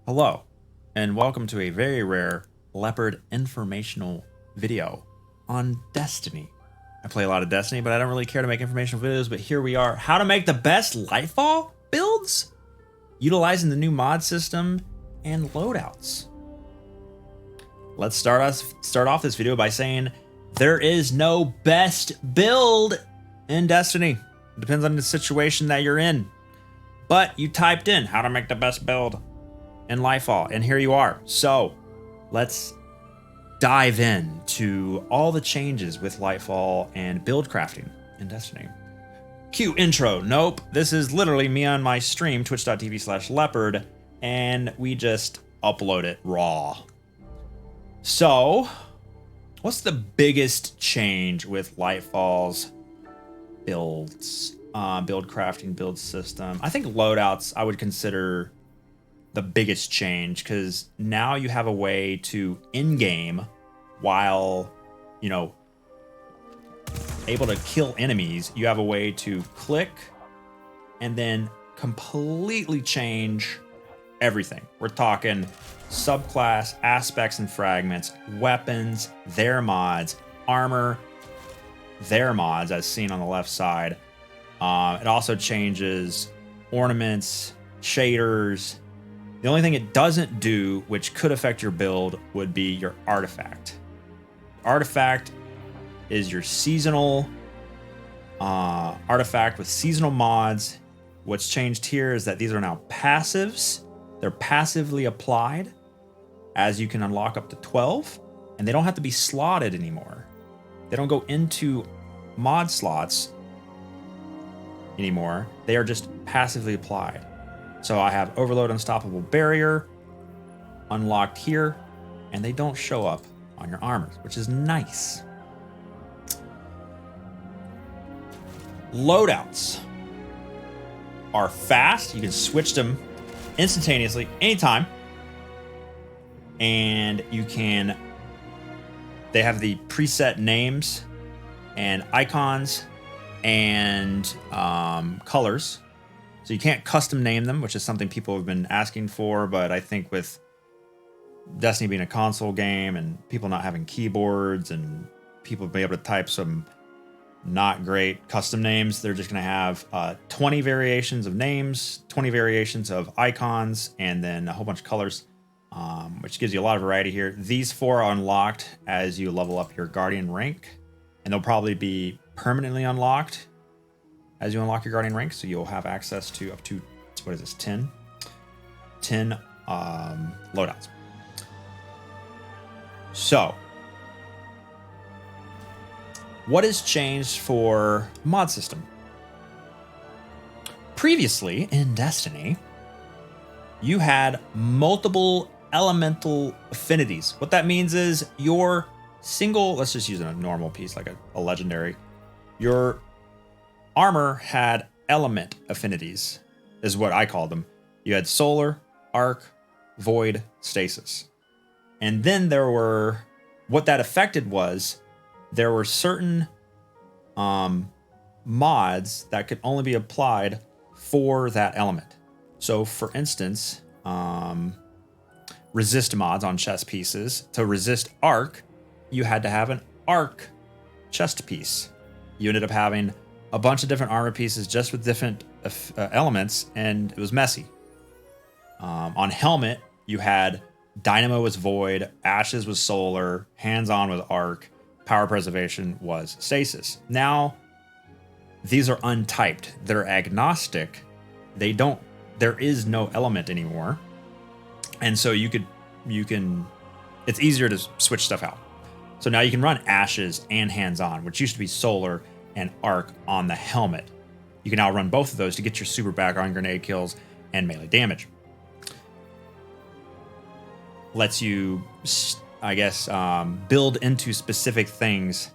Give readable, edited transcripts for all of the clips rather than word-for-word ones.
Hello, and welcome to a very rare Leopard informational video on Destiny. I play a lot of Destiny, but I don't really care to make informational videos, but here we are. How to make the best Lightfall builds? Utilizing the new mod system and loadouts. Let's start off this video by saying there is no best build in Destiny. It depends on the situation that you're in. But you typed in how to make the best build in Lightfall, and here you are. So let's dive in to all the changes with Lightfall and build crafting in Destiny. Cue intro. Nope, this is literally me on my stream, twitch.tv/leopard, and we just upload it raw. So what's the biggest change with Lightfall's builds, build crafting, build system? I think loadouts I would consider the biggest change, because now you have a way to in-game, while able to kill enemies, you have a way to click and then completely change everything. We're talking subclass, aspects and fragments, weapons, their mods, armor, their mods as seen on the left side. It also changes ornaments, shaders. The only thing it doesn't do, which could affect your build, would be your artifact. Artifact is your seasonal artifact with seasonal mods. What's changed here is that these are now passives. They're passively applied, as you can unlock up to 12, and they don't have to be slotted anymore. They don't go into mod slots anymore. They are just passively applied. So I have Overload Unstoppable Barrier unlocked here, and they don't show up on your armors, which is nice. Loadouts are fast. You can switch them instantaneously, anytime. And they have the preset names and icons and colors. So you can't custom name them, which is something people have been asking for, but I think with Destiny being a console game and people not having keyboards and people being able to type some not great custom names, they're just going to have 20 variations of names, 20 variations of icons, and then a whole bunch of colors, which gives you a lot of variety here. These 4 are unlocked as you level up your Guardian rank, and they'll probably be permanently unlocked as you unlock your Guardian rank, so you'll have access to up to, 10 loadouts. So, what has changed for mod system? Previously in Destiny, you had multiple elemental affinities. What that means is your single, let's just use a normal piece like a legendary, your armor had element affinities, is what I called them. You had solar, arc, void, stasis. And then what that affected was there were certain mods that could only be applied for that element. So for instance, resist mods on chest pieces. To resist arc, you had to have an arc chest piece. You ended up having a bunch of different armor pieces just with different elements, and it was messy. On helmet, you had Dynamo was void, Ashes was solar, hands-on was arc, power preservation was stasis. Now, these are untyped. They're agnostic. There is no element anymore. And so it's easier to switch stuff out. So now you can run Ashes and hands-on, which used to be solar and arc on the helmet. You can now run both of those to get your super back on grenade kills and melee damage. Lets you, I guess, build into specific things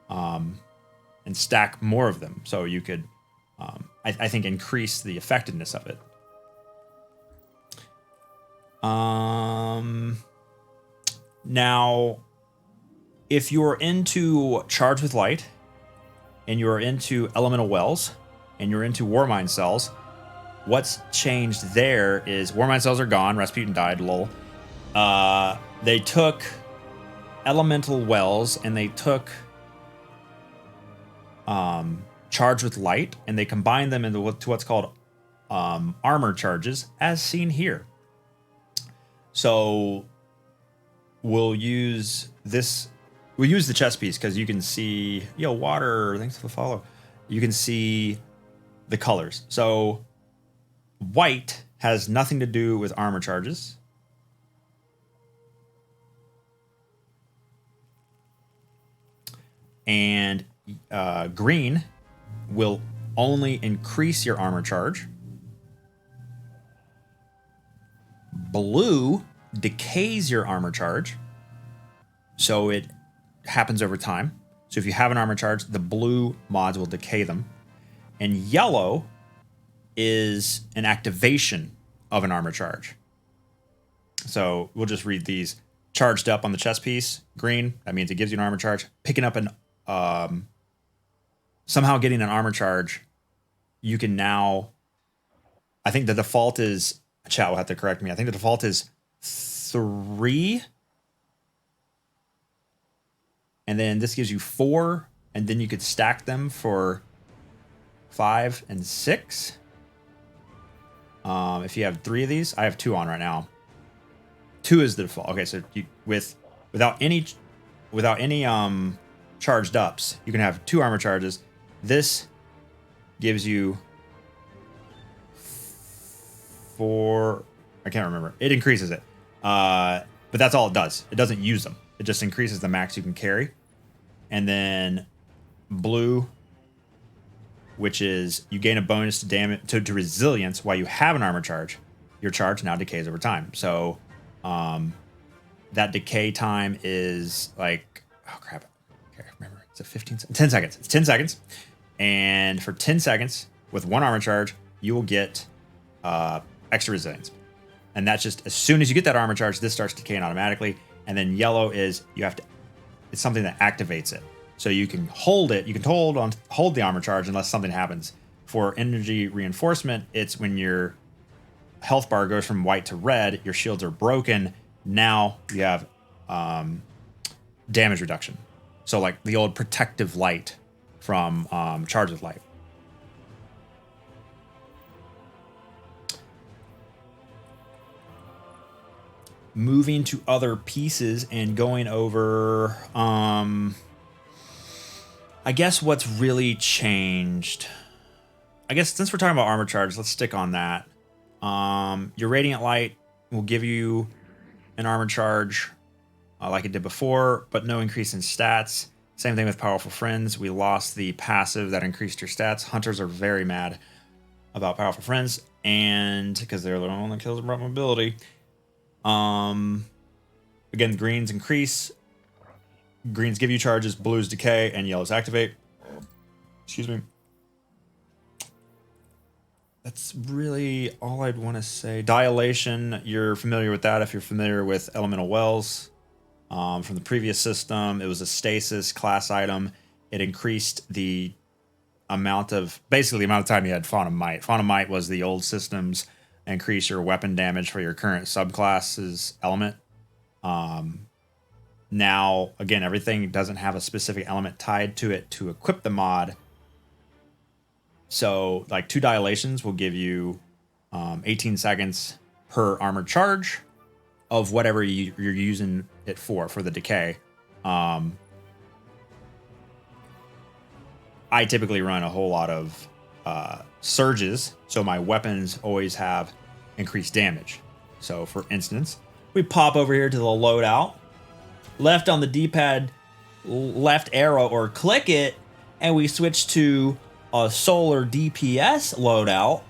and stack more of them. So you could, I think, increase the effectiveness of it. Now, if you're into Charge with Light, and you're into elemental wells, and you're into Warmind cells, what's changed there is Warmind cells are gone. Rasputin died, lol. They took elemental wells and they took charge with light, and they combined them into what's called armor charges, as seen here. So we'll use this. We'll use the chest piece because you can see, water. Thanks for the follow. You can see the colors. So white has nothing to do with armor charges. And green will only increase your armor charge. Blue decays your armor charge, so it happens over time. So if you have an armor charge, the blue mods will decay them. And yellow is an activation of an armor charge. So we'll just read these. Charged up on the chest piece. Green, that means it gives you an armor charge. Picking up an somehow getting an armor charge, you can now, I think the default is, chat will have to correct me, I think the default is 3, and then this gives you 4, and then you could stack them for 5 and 6. If you have 3 of these, I have 2 on right now. 2 is the default. Okay, so you, without any charged ups, you can have 2 armor charges. This gives you 4. I can't remember. It increases it, but that's all it does. It doesn't use them. It just increases the max you can carry. And then blue, which is you gain a bonus to damage to resilience while you have an armor charge. Your charge now decays over time. So that decay time is like, oh crap. Okay, remember, it's a 10 seconds. It's 10 seconds. And for 10 seconds with 1 armor charge, you will get extra resilience. And that's just as soon as you get that armor charge, this starts decaying automatically. And then yellow is it's something that activates it. So you can hold it, you can hold the armor charge unless something happens. For energy reinforcement, it's when your health bar goes from white to red, your shields are broken. Now you have damage reduction. So like the old protective light from Charge with Light. Moving to other pieces and going over, I guess what's really changed. I guess since we're talking about armor charge, let's stick on that. Your Radiant Light will give you an armor charge like it did before, but no increase in stats. Same thing with Powerful Friends. We lost the passive that increased your stats. Hunters are very mad about Powerful Friends, and because they're the one that kills them from mobility. Again, greens increase. Greens give you charges, blues decay, and yellows activate. Excuse me. That's really all I'd want to say. Dilation, you're familiar with that if you're familiar with Elemental Wells. From the previous system, it was a Stasis class item. It increased the amount of time you had Fawn of Might. Fawn of Might was the old system's increase your weapon damage for your current subclass's element. Now, again, everything doesn't have a specific element tied to it to equip the mod. So, like 2 dilations will give you 18 seconds per armored charge of whatever you're using it for the decay. I typically run a whole lot of surges, so my weapons always have increased damage. So, for instance, we pop over here to the loadout, left on the D-pad, left arrow, or click it, and we switch to a solar DPS loadout.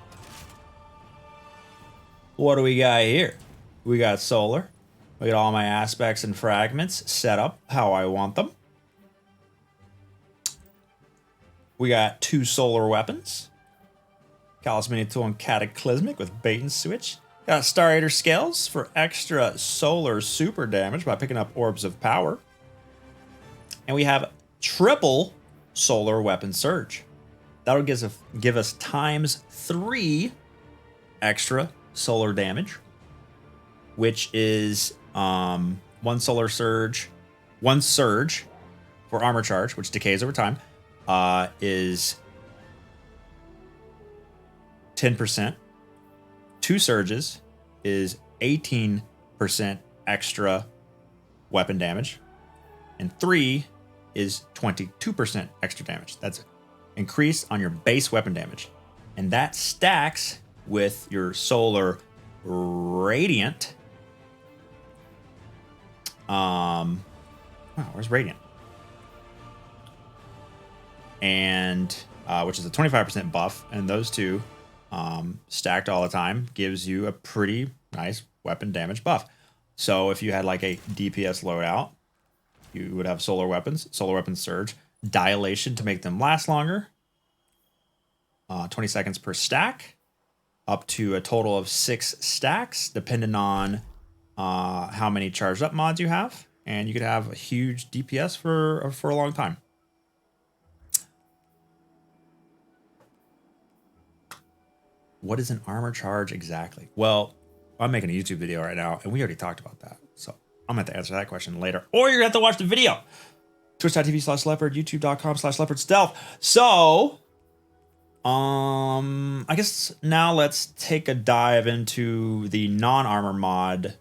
What do we got here? We got solar. We got all my aspects and fragments set up how I want them. We got 2 solar weapons. Callous Mini Tool and Cataclysmic with bait and switch. Got Star Eater Scales for extra solar super damage by picking up Orbs of Power. And we have triple solar weapon surge. That'll give us times 3 extra solar damage, which is one surge for armor charge, which decays over time, is 10%. 2 surges is 18% extra weapon damage, and 3 is 22% extra damage. That's increase on your base weapon damage, and that stacks with your solar radiant. Where's radiant? And which is a 25% buff, and those two stacked all the time gives you a pretty nice weapon damage buff. So if you had like a DPS loadout, you would have solar weapons surge, dilation to make them last longer, 20 seconds per stack, up to a total of 6 stacks, depending on how many charged up mods you have, and you could have a huge DPS for a long time. What is an armor charge exactly? Well, I'm making a YouTube video right now, and we already talked about that. So I'm going to have to answer that question later. Or you're going to have to watch the video. Twitch.tv/leopard, youtube.com/leopard stealth. So, I guess now let's take a dive into the non-armor mod,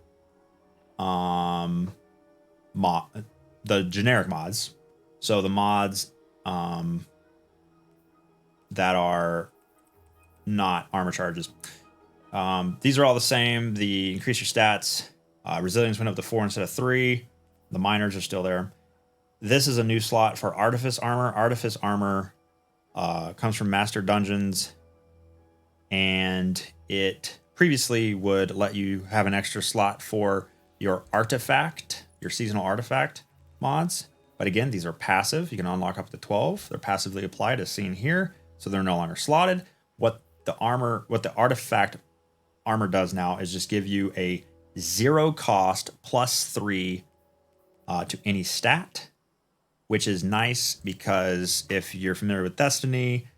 the generic mods. So the mods that are not armor charges. These are all the same. The increase your stats. Resilience went up to 4 instead of 3. The minors are still there. This is a new slot for Artifice armor. Artifice armor comes from Master Dungeons, and it previously would let you have an extra slot for your artifact, your seasonal artifact mods. But again, these are passive. You can unlock up to 12. They're passively applied as seen here, so they're no longer slotted. What the artifact armor does now is just give you a 0 cost +3 to any stat, which is nice because if you're familiar with Destiny,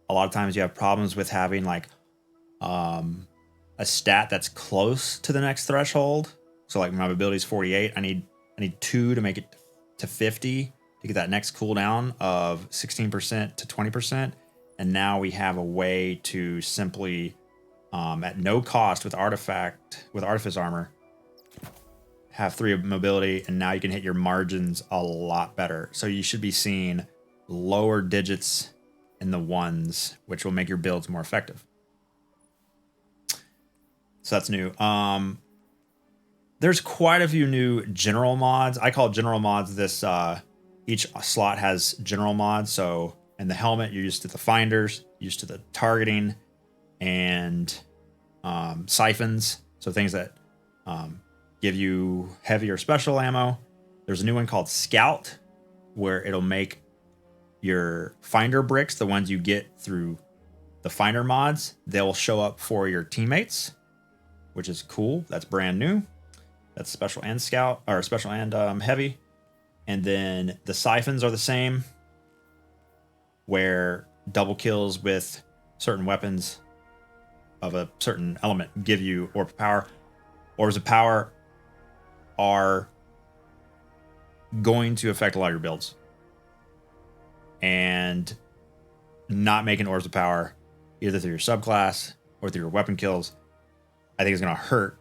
a lot of times you have problems with having like a stat that's close to the next threshold. So like my ability is 48. I need 2 to make it to 50 to get that next cooldown of 16% to 20%. And now we have a way to simply, at no cost with Artifice armor, have 3 of mobility, and now you can hit your margins a lot better. So you should be seeing lower digits in the 1s, which will make your builds more effective. So that's new. There's quite a few new general mods. I call general mods this. Each slot has general mods. So in the helmet, you're used to the finders, used to the targeting, and siphons. So things that give you heavier special ammo. There's a new one called Scout, where it'll make your finder bricks, the ones you get through the finder mods, they'll show up for your teammates, which is cool. That's brand new. That's special and scout, or special and heavy. And then the siphons are the same, where double kills with certain weapons of a certain element give you orbs of power. Orbs of power are going to affect a lot of your builds. And not making orbs of power, either through your subclass or through your weapon kills, I think is going to hurt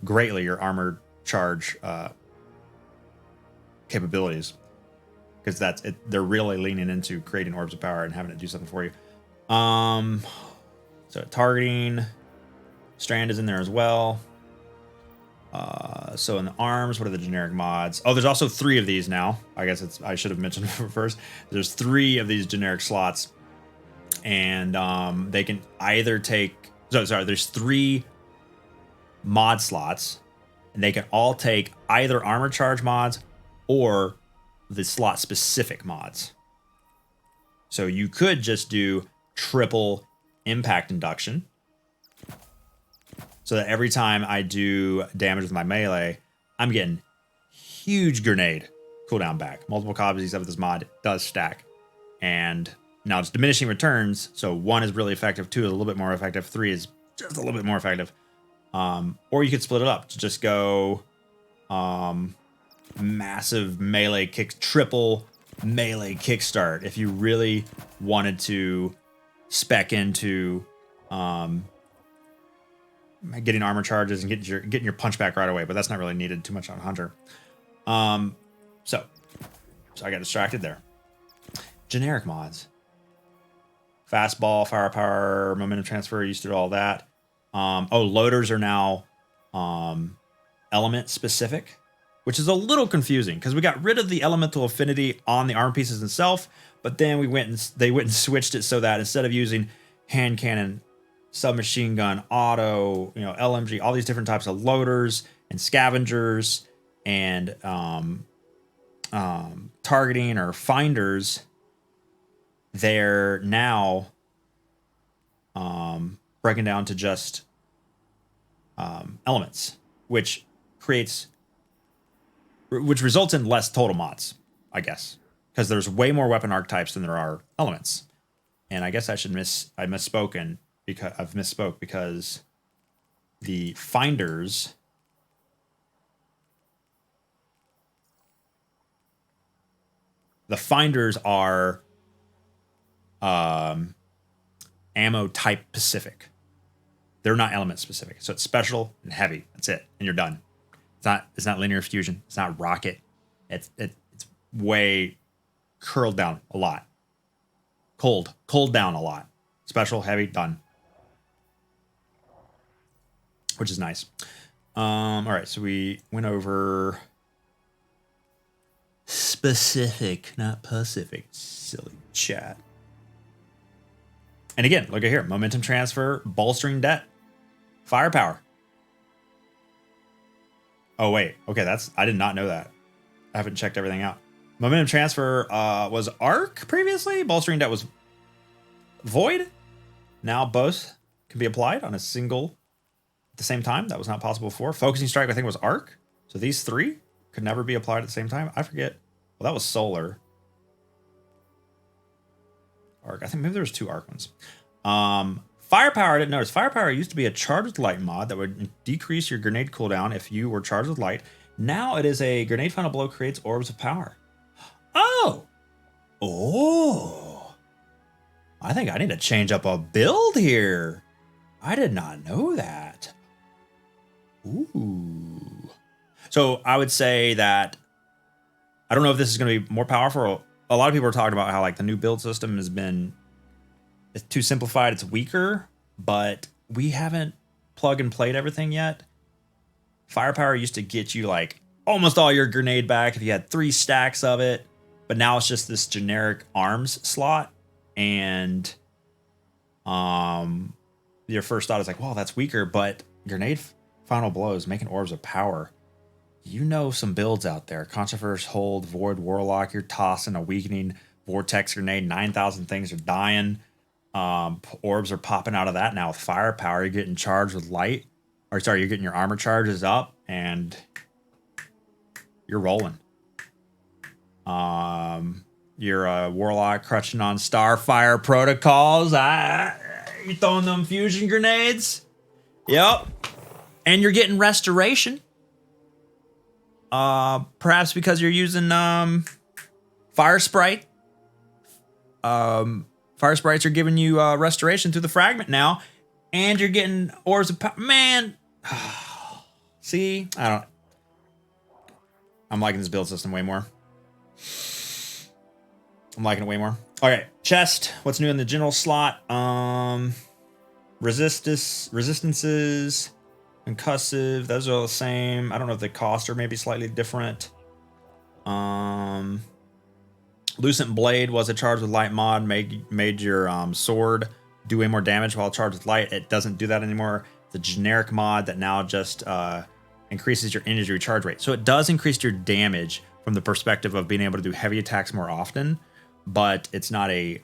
greatly your armor charge capabilities, because that's it. They're really leaning into creating orbs of power and having it do something for you. So targeting, Strand is in there as well. So in the arms, what are the generic mods? Oh, there's also 3 of these now. I guess I should have mentioned first. There's 3 of these generic slots, and they can either take. There's 3 mod slots, and they can all take either armor charge mods or the slot specific mods. So you could just do triple impact induction, so that every time I do damage with my melee, I'm getting huge grenade cooldown back. Multiple copies of this mod does stack. And now it's diminishing returns. So 1 is really effective, 2 is a little bit more effective, 3 is just a little bit more effective. Or you could split it up to just go massive melee kick, triple melee kickstart if you really wanted to spec into getting armor charges and getting your punch back right away, but that's not really needed too much on Hunter. So I got distracted there. Generic mods. Fastball, firepower, momentum transfer, used to do all that. Loaders are now element specific, which is a little confusing because we got rid of the elemental affinity on the armor pieces themselves, but then they went and switched it so that instead of using hand cannon, submachine gun, auto, LMG, all these different types of loaders and scavengers and targeting or finders, they're now breaking down to just elements, which results in less total mods, I guess, because there's way more weapon archetypes than there are elements. And I guess I misspoke because the finders are ammo type specific. They're not element specific. So it's special and heavy. That's it. And you're done. It's not linear fusion. It's not rocket. It's way curled down a lot. Cold down a lot. Special, heavy, done. Which is nice. All right, so we went over specific, not Pacific. Silly chat. And again, look at here. Momentum transfer, bolstering debt, firepower. Oh, wait. Okay, I did not know that. I haven't checked everything out. Momentum transfer was arc previously. Bolstering debt was void. Now both can be applied on a single at the same time. That was not possible before. Focusing strike, I think, was arc. So these three could never be applied at the same time. I forget. Well, that was solar. Arc. I think maybe there was two arc ones. Firepower, I didn't notice. Firepower used to be a charged with light mod that would decrease your grenade cooldown if you were charged with light. Now it is a grenade final blow creates orbs of power. Oh! I think I need to change up a build here. I did not know that. Ooh. So I would say that I don't know if this is going to be more powerful. A lot of people are talking about how the new build system it's too simplified, it's weaker, but we haven't plug and played everything yet. Firepower used to get you almost all your grenade back if you had 3 stacks of it, but now it's just this generic arms slot, and your first thought is well, that's weaker, but grenade final blows, making orbs of power. Some builds out there. Controverse, Hold, Void, Warlock, you're tossing a weakening vortex grenade, 9,000 things are dying. Orbs are popping out of that now with firepower. You're getting charged with light. You're getting your armor charges up and you're rolling. You're a Warlock crutching on Starfire protocols. You throwing them fusion grenades. Yep. And you're getting restoration. Perhaps because you're using Fire Sprite. Fire Sprites are giving you restoration through the fragment now, and you're getting orbs of power. Man, see, I'm liking this build system way more. I'm liking it way more. Okay, chest. What's new in the general slot? Resistances, concussive. Those are all the same. I don't know if the cost are maybe slightly different. Lucent Blade was a charge with light mod, made your sword do way more damage while charged with light. It doesn't do that anymore. The generic mod that now just increases your energy recharge rate. So it does increase your damage from the perspective of being able to do heavy attacks more often, but it's not a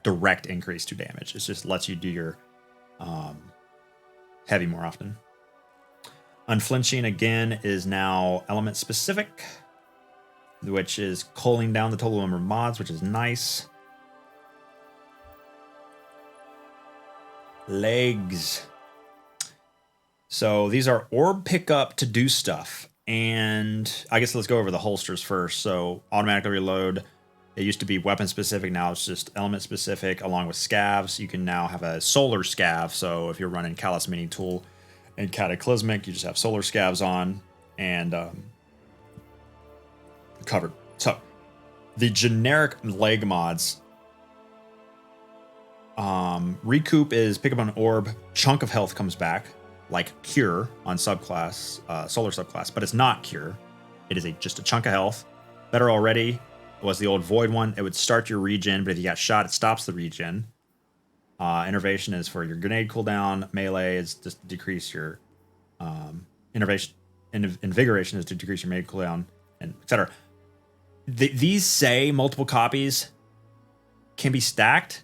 direct increase to damage. It just lets you do your heavy more often. Unflinching, again, is now element specific, which is culling down the total number of mods, which is nice. Legs. So these are orb pickup to do stuff. And I guess let's go over the holsters first. So automatically reload. It used to be weapon specific. Now it's just element specific along with scavs. You can now have a solar scav. So if you're running Callous Mini Tool and Cataclysmic, you just have solar scavs on and covered. So the generic leg mods, recoup is pick up an orb, chunk of health comes back, like cure on subclass, solar subclass, but it's not cure. It is just a chunk of health. Better already was the old void one. It would start your regen, but if you got shot, it stops the regen. Innervation is for your grenade cooldown. Melee is just to decrease your invigoration is to decrease your melee cooldown, and etc. These say multiple copies can be stacked.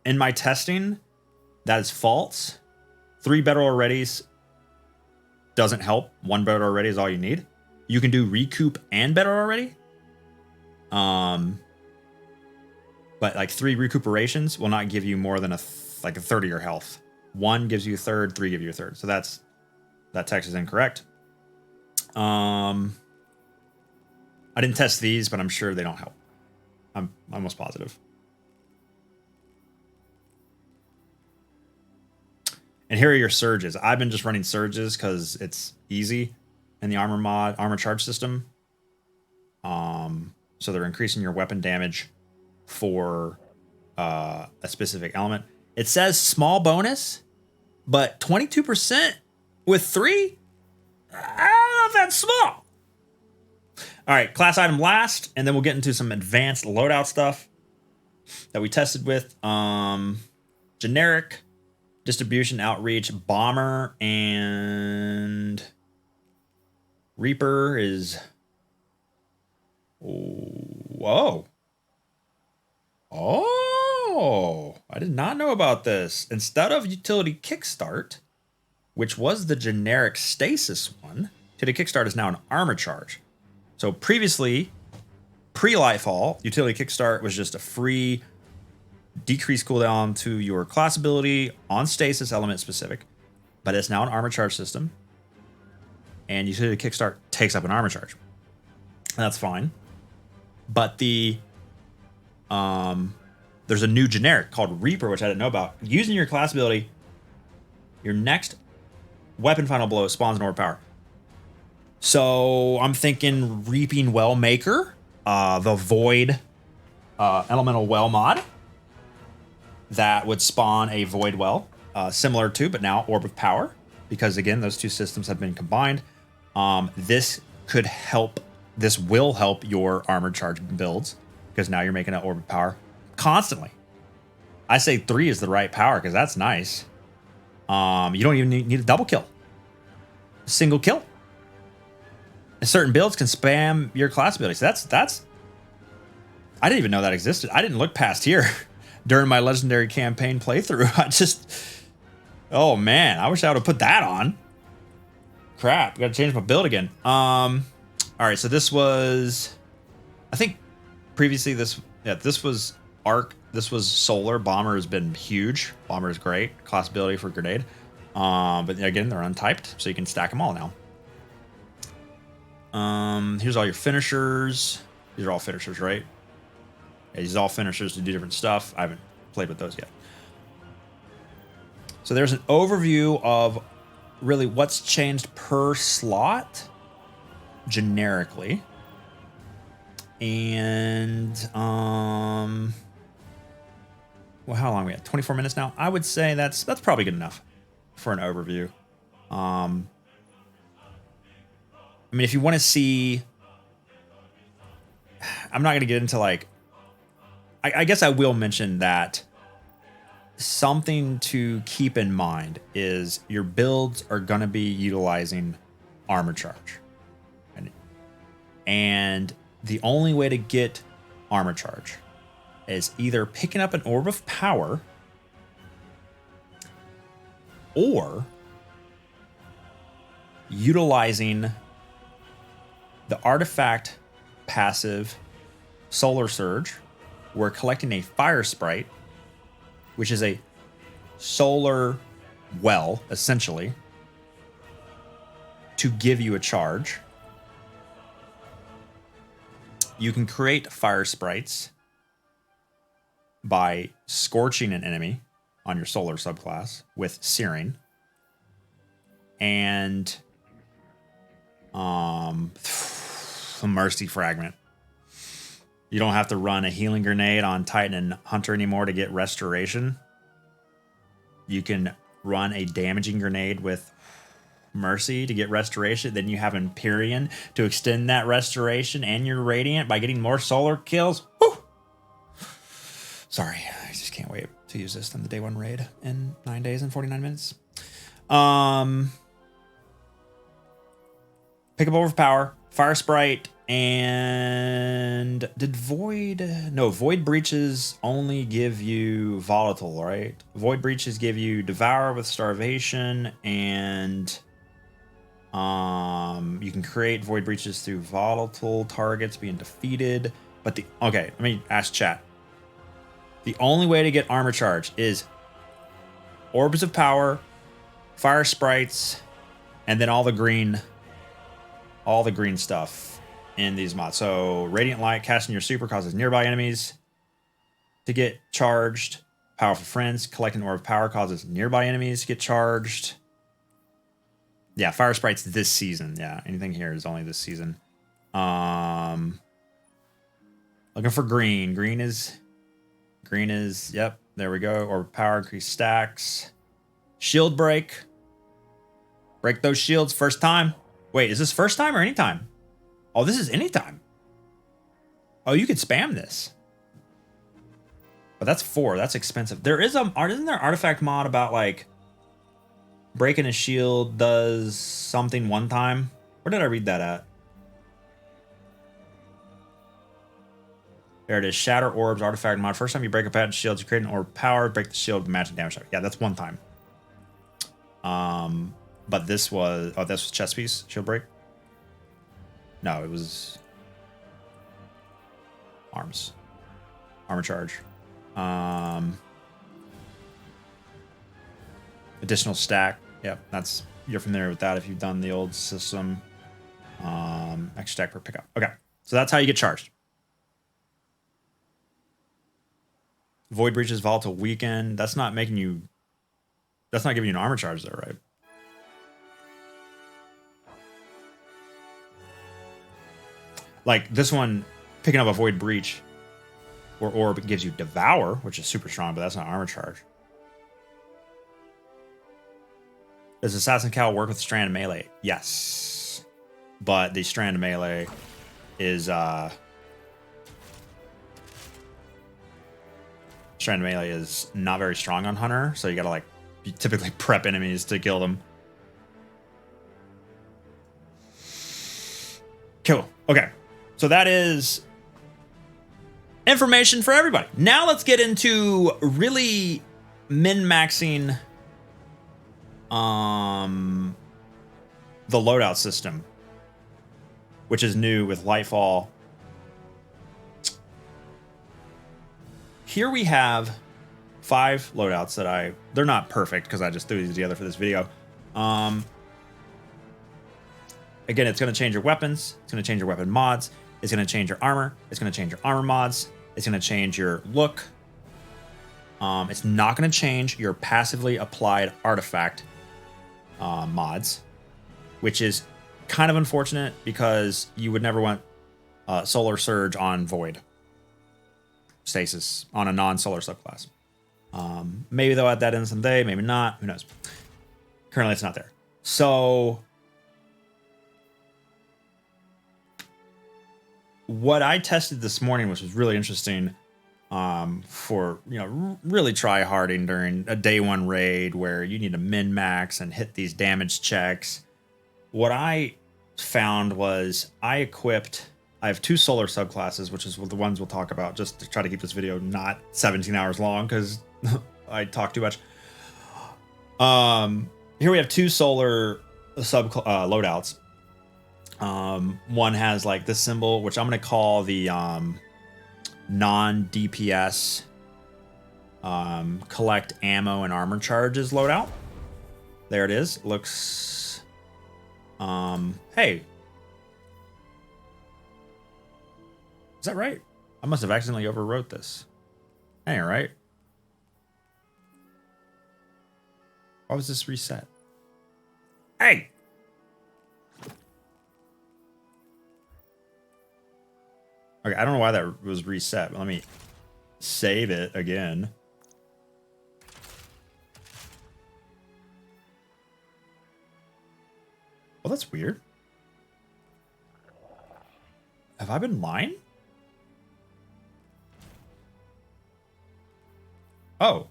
In my testing, that is false. 3 better alreadys doesn't help. 1 better already is all you need. You can do recoup and better already. But like 3 recuperations will not give you more than a third of your health. 1 gives you a third, 3 give you a third. So that text is incorrect. I didn't test these, but I'm sure they don't help. I'm almost positive. And here are your surges. I've been just running surges because it's easy in the armor charge system. So they're increasing your weapon damage for a specific element. It says small bonus, but 22% with 3? I don't know if that's small. All right, class item last, and then we'll get into some advanced loadout stuff that we tested with. Generic, distribution, outreach, bomber, and Reaper is... Whoa. Oh, I did not know about this. Instead of utility kickstart, which was the generic Stasis one, utility kickstart is now an armor charge. So previously, pre-Lightfall, utility kickstart was just a free decrease cooldown to your class ability on Stasis element specific, but it's now an armor charge system. And utility kickstart takes up an armor charge. That's fine. But there's a new generic called Reaper, which I didn't know about. Using your class ability, your next weapon final blow spawns an orb power. So I'm thinking Reaping Well Maker, the Void Elemental Well mod that would spawn a Void Well, similar to, but now Orb of Power, because again, those two systems have been combined. This will help your armored charge builds, because now you're making an Orb of Power constantly. I say 3 is the right power, because that's nice. You don't even need a double kill. A single kill. And certain builds can spam your class abilities. That's I didn't even know that existed. I didn't look past here during my legendary campaign playthrough. Oh man, I wish I would have put that on. Crap, gotta change my build again. All right, so this was, I think previously this was Arc, this was Solar. Bomber has been huge. Bomber is great, class ability for grenade. But again, they're untyped, so you can stack them all now. Here's all your finishers. These are all finishers, right? Yeah, these are all finishers to do different stuff. I haven't played with those yet. So there's an overview of really what's changed per slot generically. And well, how long are we at? 24 minutes now? I would say that's probably good enough for an overview. I mean, if you want to see, I'm not going to get into like, I guess I will mention that something to keep in mind is your builds are going to be utilizing armor charge. And the only way to get armor charge is either picking up an Orb of Power or utilizing the artifact passive Solar Surge. We're collecting a Fire Sprite, which is a solar well, essentially, to give you a charge. You can create fire sprites by scorching an enemy on your solar subclass with searing. And a mercy fragment. You don't have to run a healing grenade on Titan and Hunter anymore to get restoration. You can run a damaging grenade with mercy to get restoration. Then you have Empyrean to extend that restoration and your radiant by getting more solar kills. Woo! Sorry, I just can't wait to use this on the day one raid in 9 days and 49 minutes. Pick up overpower, fire sprite, and did void? No, void breaches only give you volatile, right? Void breaches give you devour with starvation, and you can create void breaches through volatile targets being defeated. But okay, let me ask chat. The only way to get armor charge is orbs of power, fire sprites, and then all the green stuff in these mods. So Radiant Light, casting your super causes nearby enemies to get charged. Powerful Friends, collecting Orb of Power causes nearby enemies to get charged. Yeah, Fire Sprites this season. Yeah, anything here is only this season. Looking for green. Green is, yep, there we go. Orb of Power, increase stacks. Shield break. Break those shields first time. Wait, is this first time or anytime? Oh, this is anytime. Oh, you could spam this. But that's 4. That's expensive. There is isn't there an artifact mod about like breaking a shield does something one time? Where did I read that at? There it is. Shatter Orbs artifact mod. First time you break a pattern shield, you create an orb power, break the shield with matching damage. Yeah, that's one time. But this was chest piece, shield break. No, it was arms. Armor charge. Additional stack. Yep, you're familiar with that if you've done the old system. Extra stack per pickup. Okay, so that's how you get charged. Void breaches, volatile weaken. That's not giving you an armor charge though, right? Like this one, picking up a void breach or orb gives you devour, which is super strong, but that's not armor charge. Does Assassin Cowl work with Strand melee? Yes, but the Strand melee is Strand melee is not very strong on Hunter, so you gotta you typically prep enemies to kill them. Cool. Okay. So that is information for everybody. Now let's get into really min-maxing the loadout system, which is new with Lightfall. Here we have 5 loadouts that they're not perfect because I just threw these together for this video. Again, it's going to change your weapons. It's going to change your weapon mods. It's going to change your armor. It's going to change your armor mods. It's going to change your look. It's not going to change your passively applied artifact mods, which is kind of unfortunate because you would never want Solar Surge on Void. Stasis on a non-solar subclass. Maybe they'll add that in someday, maybe not. Who knows? Currently, it's not there. So what I tested this morning, which was really interesting, for really try harding during a day one raid where you need to min max and hit these damage checks. What I found was I have 2 solar subclasses, which is the ones we'll talk about, just to try to keep this video not 17 hours long because I talk too much. Here we have 2 solar loadouts. One has like this symbol, which I'm going to call the non-DPS collect ammo and armor charges loadout. There it is. Looks Hey. Is that right? I must have accidentally overwrote this. That ain't right. Why was this reset? Hey! Okay, I don't know why that was reset, but let me save it again. Well, that's weird. Have I been lying? Oh.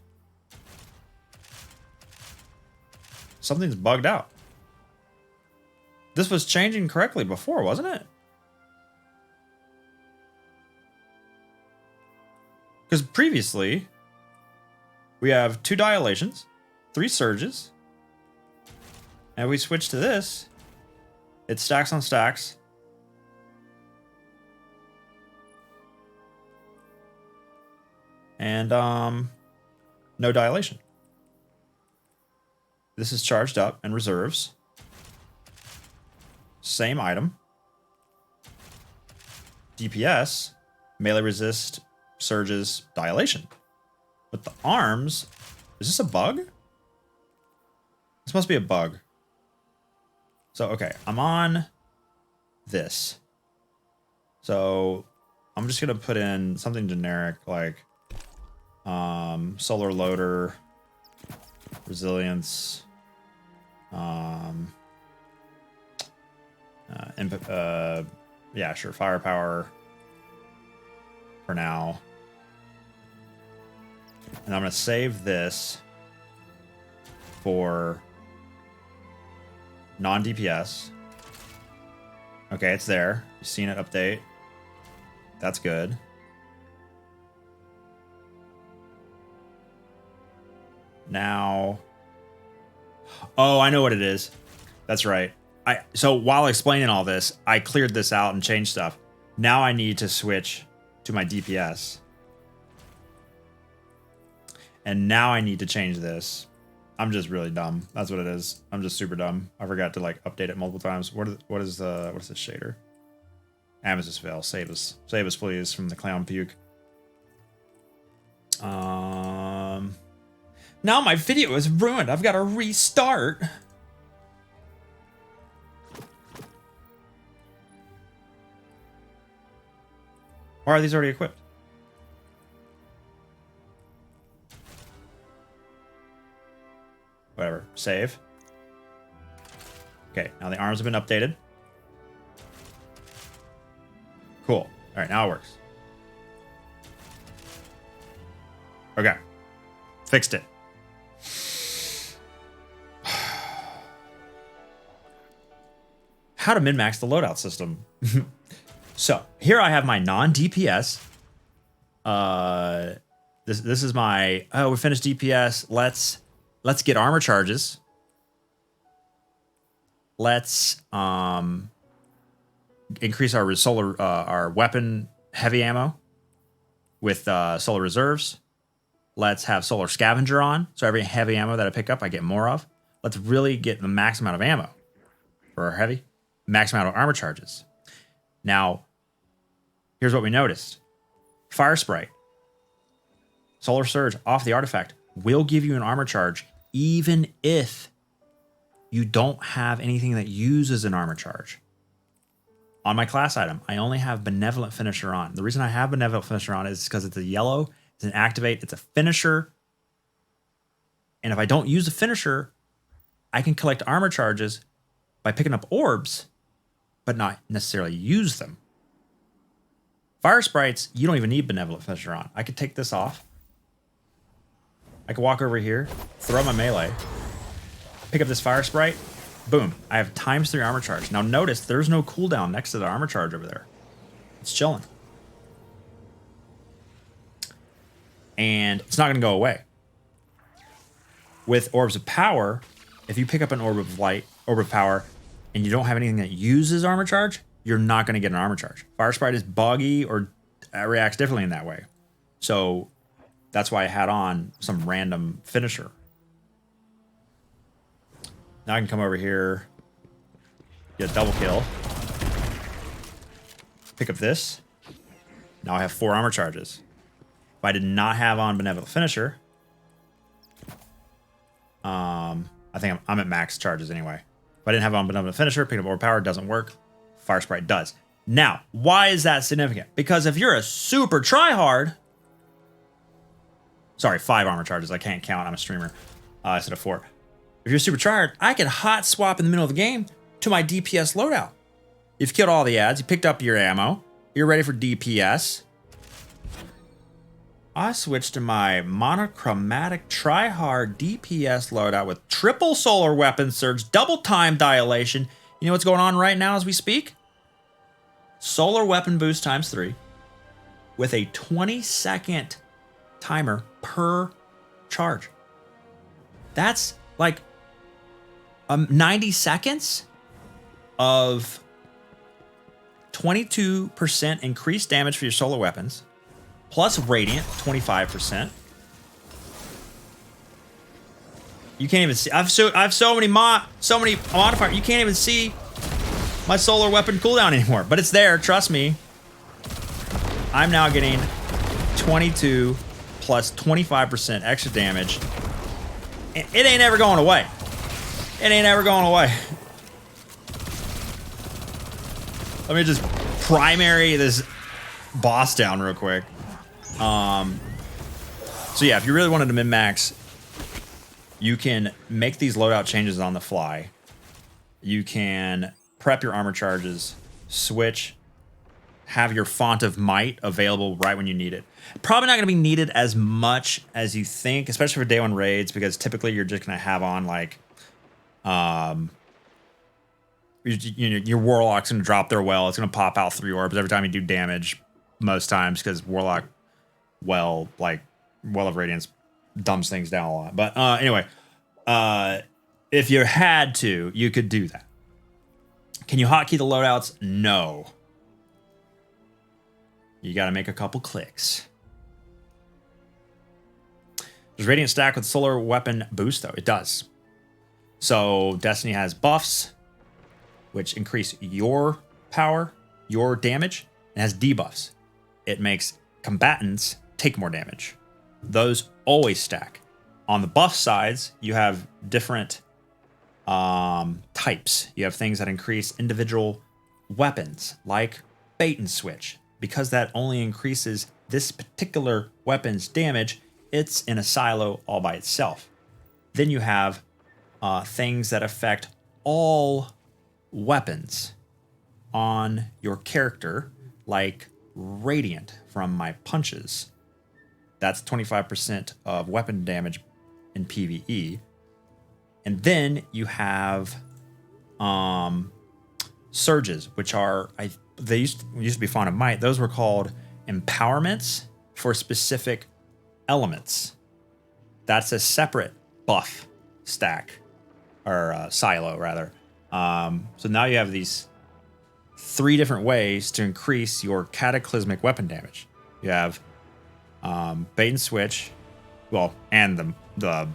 Something's bugged out. This was changing correctly before, wasn't it? Because previously, we have 2 dilations, 3 surges, and we switch to this. It's stacks on stacks. And no dilation. This is charged up and reserves. Same item. DPS, melee resist, surges, dilation. But the arms, is this a bug? This must be a bug. So, okay, I'm on this. So, I'm just going to put in something generic like solar loader, resilience, yeah, sure, firepower for now. And I'm going to save this for non-DPS. Okay, it's there. You've seen it update. That's good. Now, oh, I know what it is. That's right. So while explaining all this, I cleared this out and changed stuff. Now I need to switch to my DPS. And now I need to change this. I'm just really dumb. That's what it is. I'm just super dumb. I forgot to like update it multiple times. What is this shader? Amethyst Veil. Save us. Save us, please, from the clown puke. Now my video is ruined. I've got to restart. Why are these already equipped? Whatever. Save. Okay, now the arms have been updated. Cool. All right, now it works. Okay. Fixed it. How to min-max the loadout system. So here I have my non-DPS. This is my, oh, we finished DPS. Let's get armor charges. Let's increase our solar our weapon heavy ammo with solar reserves. Let's have solar scavenger on, so every heavy ammo that I pick up, I get more of. Let's really get the max amount of ammo for our heavy, max amount of armor charges. Now, here's what we noticed. Fire Sprite, Solar Surge off the artifact will give you an armor charge even if you don't have anything that uses an armor charge. On my class item, I only have Benevolent Finisher on. The reason I have Benevolent Finisher on is because it's a yellow, it's an activate, it's a finisher. And if I don't use the finisher, I can collect armor charges by picking up orbs, but not necessarily use them. Fire Sprites, you don't even need Benevolent Finisher on. I could take this off. I could walk over here, throw my melee, pick up this Fire Sprite, boom. I have ×3 armor charge. Now notice there's no cooldown next to the armor charge over there. It's chilling. And it's not going to go away. With Orbs of Power, if you pick up an Orb of Light, Orb of Power, and you don't have anything that uses armor charge, you're not going to get an armor charge. Fire Sprite is buggy or reacts differently in that way. So that's why I had on some random finisher. Now I can come over here, Get a double kill. Pick up this. Now I have 4 armor charges. If I did not have on Benevolent Finisher, I think I'm at max charges anyway. If I didn't have on Benevolent Finisher, picking up Overpower doesn't work. Fire Sprite does. Now, why is that significant? Because if you're a super tryhard, sorry, 5 armor charges. I can't count. I'm a streamer. I said a 4. If you're super tryhard, I can hot swap in the middle of the game to my DPS loadout. You've killed all the ads. You picked up your ammo. You're ready for DPS. I switched to my monochromatic tryhard DPS loadout with triple solar weapon surge, double time dilation. You know what's going on right now as we speak? Solar weapon boost times 3 with a 20-second timer per charge. That's like 90 seconds of 22% increased damage for your solar weapons, plus radiant 25%. You can't even see. I have so many modifiers. You can't even see my solar weapon cooldown anymore, but it's there. Trust me. I'm now getting 22 plus 25% extra damage. It ain't ever going away. It ain't ever going away. Let me just primary this boss down real quick. So yeah, if you really wanted to min-max, you can make these loadout changes on the fly. You can prep your armor charges, switch, have your Font of Might available right when you need it. Probably not going to be needed as much as you think, especially for day 1 raids, because typically you're just going to have on like, your Warlock's going to drop their well. It's going to pop out 3 orbs every time you do damage, most times, because Warlock Well of Radiance dumbs things down a lot. But anyway, if you had to, you could do that. Can you hotkey the loadouts? No. You got to make a couple clicks. Does Radiant stack with solar weapon boost, though? It does. So Destiny has buffs, which increase your power, your damage, and has debuffs. It makes combatants take more damage. Those always stack. On the buff sides, you have different types. You have things that increase individual weapons, like bait and switch. Because that only increases this particular weapon's damage, it's in a silo all by itself. Then you have things that affect all weapons on your character, like Radiant from my punches. That's 25% of weapon damage in PvE. And then you have surges, which are they used to be Font of Might. Those were called empowerments for specific elements. That's a separate buff stack, or silo rather. So now you have these 3 different ways to increase your cataclysmic weapon damage. You have bait and switch, well, and the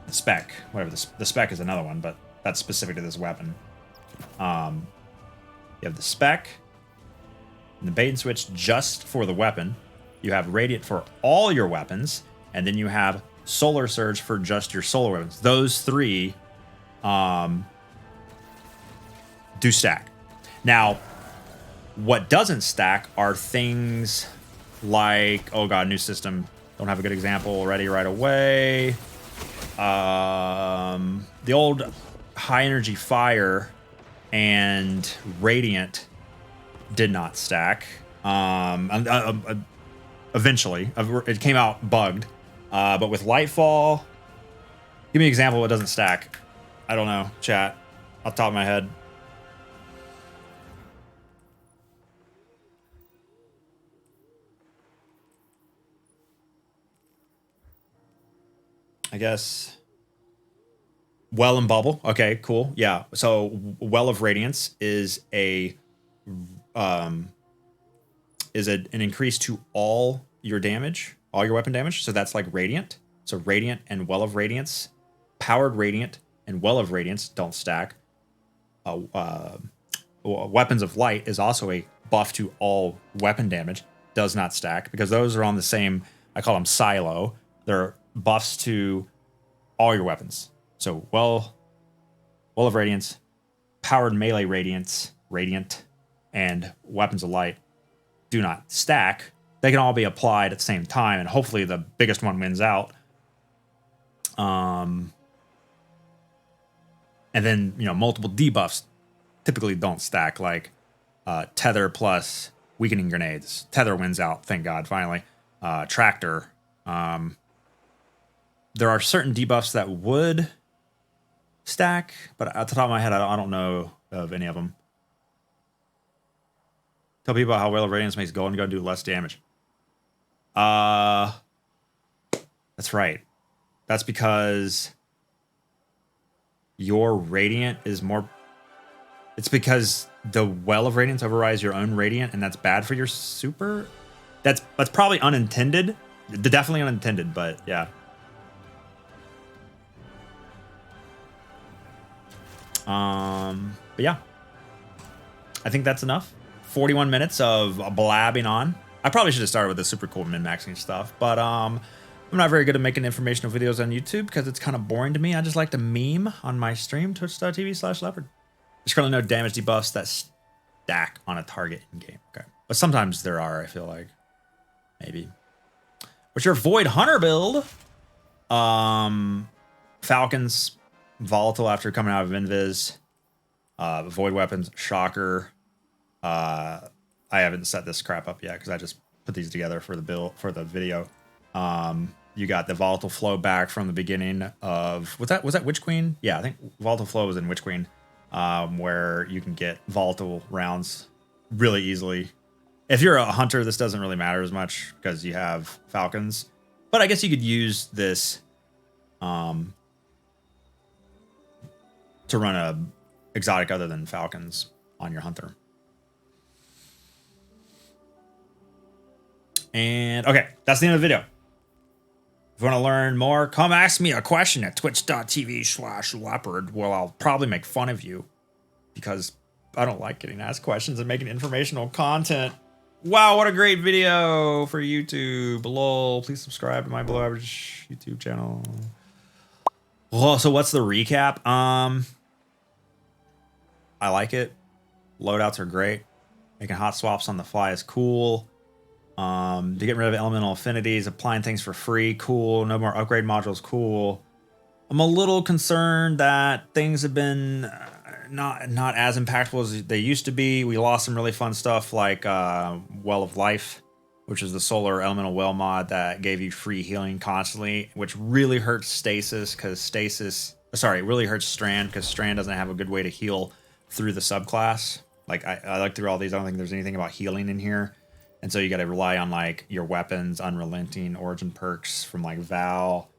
spec, whatever the spec is another one, but that's specific to this weapon. You have the spec, and the bait and switch just for the weapon. You have radiant for all your weapons, and then you have solar surge for just your solar weapons. Those 3 do stack. Now, what doesn't stack are things like, oh god, new system. Don't have a good example ready right away. The old high energy fire and radiant did not stack. Eventually, it came out bugged. But with Lightfall, give me an example of what doesn't stack. I don't know, chat, off the top of my head. I guess Well and Bubble. Okay, cool. Yeah. So Well of Radiance is an increase to all your damage, all your weapon damage. So that's like Radiant. So Radiant and Well of Radiance, Powered Radiant and Well of Radiance don't stack. Weapons of Light is also a buff to all weapon damage. Does not stack because those are on the same, I call them silo. They're buffs to all your weapons. So Well of Radiance, Powered Melee Radiant, and Weapons of Light do not stack. They can all be applied at the same time, and hopefully the biggest one wins out. And then, multiple debuffs typically don't stack, like Tether plus Weakening Grenades. Tether wins out, thank God, finally. Tractor. There are certain debuffs that would stack, but at the top of my head, I don't know of any of them. Tell people how Well of Radiance makes Golden Gun do less damage. That's right. That's because your Radiant is more... It's because the Well of Radiance overrides your own Radiant, and that's bad for your super? That's probably unintended. Definitely unintended, but yeah. But yeah. I think that's enough. 41 minutes of blabbing on. I probably should have started with the super cool min-maxing stuff, but I'm not very good at making informational videos on YouTube because it's kind of boring to me. I just like to meme on my stream, twitch.tv/leopard. There's currently no damage debuffs that stack on a target in game. Okay. But sometimes there are, I feel like. Maybe. What's your Void Hunter build? Falcons, volatile after coming out of Invis. Void weapons, shocker. I haven't set this crap up yet because I just put these together for the build for the video. You got the volatile flow back from the beginning of was that Witch Queen? Yeah, I think volatile flow was in Witch Queen, where you can get volatile rounds really easily. If you're a hunter, this doesn't really matter as much because you have falcons. But I guess you could use this to run a exotic other than falcons on your hunter. And okay, that's the end of the video. If you want to learn more, come ask me a question at twitch.tv/leopard. Well, I'll probably make fun of you because I don't like getting asked questions and making informational content. Wow, what a great video for YouTube. Lol, please subscribe to my below average YouTube channel. Well, so what's the recap? I like it. Loadouts are great. Making hot swaps on the fly is cool. To get rid of elemental affinities, applying things for free, cool. No more upgrade modules, cool. I'm a little concerned that things have been not as impactful as they used to be. We lost some really fun stuff like Well of Life, which is the solar elemental well mod that gave you free healing constantly, which really hurts Stasis because really hurts Strand because Strand doesn't have a good way to heal through the subclass. Like I looked through all these, I don't think there's anything about healing in here. And so you got to rely on like your weapons, unrelenting, origin perks from like Val,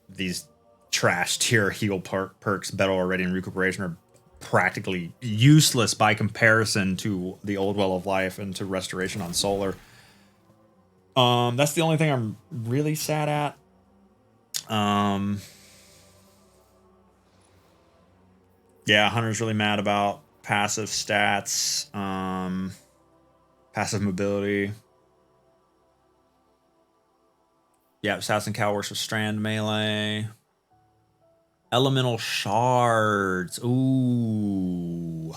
these trash tier heal perks, battle already and recuperation are practically useless by comparison to the old Well of Life and to restoration on solar. That's the only thing I'm really sad at. Yeah, Hunter's really mad about passive stats. Passive mobility. Yeah, Assassin Cow works with Strand melee. Elemental shards. Ooh.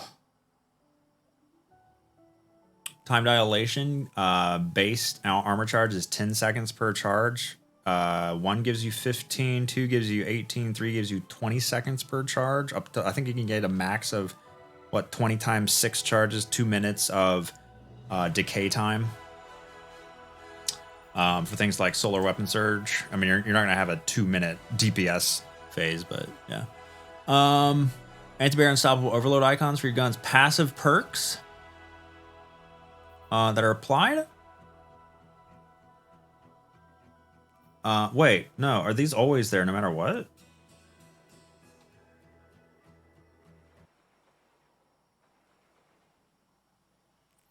Time dilation. Base armor charge is 10 seconds per charge. 1 gives you 15, 2 gives you 18, 3 gives you 20 seconds per charge. Up to, I think you can get a max of, 20 times 6 charges, 2 minutes of decay time. For things like Solar Weapon Surge. I mean, you're not going to have a 2-minute DPS phase, but yeah. Anti-bear unstoppable overload icons for your gun's passive perks that are applied. Wait, no, are these always there no matter what?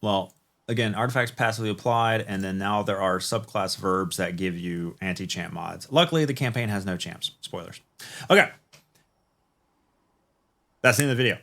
Well, again, artifacts passively applied, and then now there are subclass verbs that give you anti-champ mods. Luckily, the campaign has no champs. Spoilers. Okay. That's the end of the video.